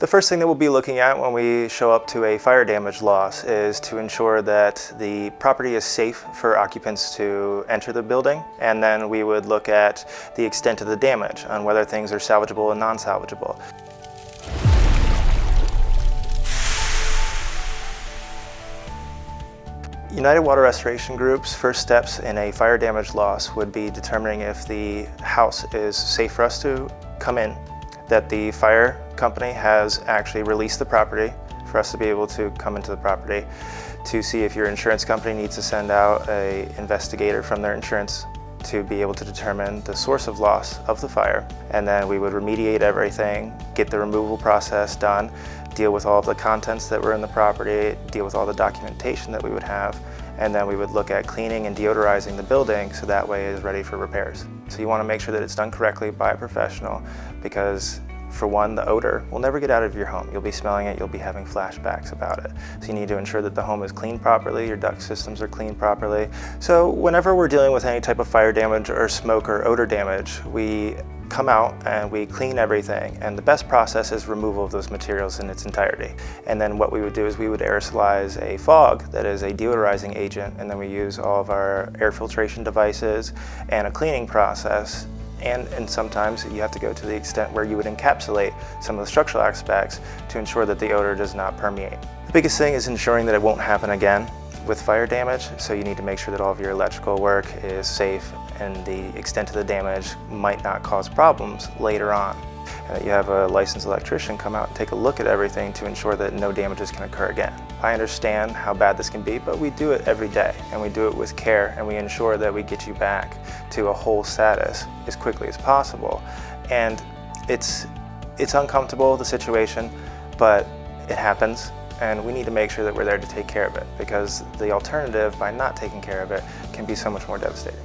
The first thing that we'll be looking at when we show up to a fire damage loss is to ensure that the property is safe for occupants to enter the building, and then we would look at the extent of the damage on whether things are salvageable and non-salvageable. United Water Restoration Group's first steps in a fire damage loss would be determining if the house is safe for us to come in, that the fire company has actually released the property for us to be able to come into the property, to see if your insurance company needs to send out an investigator from their insurance to be able to determine the source of loss of the fire. And then we would remediate everything, get the removal process done, deal with all of the contents that were in the property, deal with all the documentation that we would have, and then we would look at cleaning and deodorizing the building so that way it is ready for repairs. So you want to make sure that it's done correctly by a professional, because for one, the odor will never get out of your home. You'll be smelling it, you'll be having flashbacks about it. So you need to ensure that the home is cleaned properly, your duct systems are cleaned properly. So whenever we're dealing with any type of fire damage or smoke or odor damage, we come out and we clean everything, and the best process is removal of those materials in its entirety. And then what we would do is we would aerosolize a fog that is a deodorizing agent, and then we use all of our air filtration devices and a cleaning process. And sometimes you have to go to the extent where you would encapsulate some of the structural aspects to ensure that the odor does not permeate. The biggest thing is ensuring that it won't happen again with fire damage, so you need to make sure that all of your electrical work is safe and the extent of the damage might not cause problems later on. And that you have a licensed electrician come out and take a look at everything to ensure that no damages can occur again. I understand how bad this can be, but we do it every day, and we do it with care, and we ensure that we get you back to a whole status as quickly as possible. And it's uncomfortable, the situation, but it happens, and we need to make sure that we're there to take care of it, because the alternative, by not taking care of it, can be so much more devastating.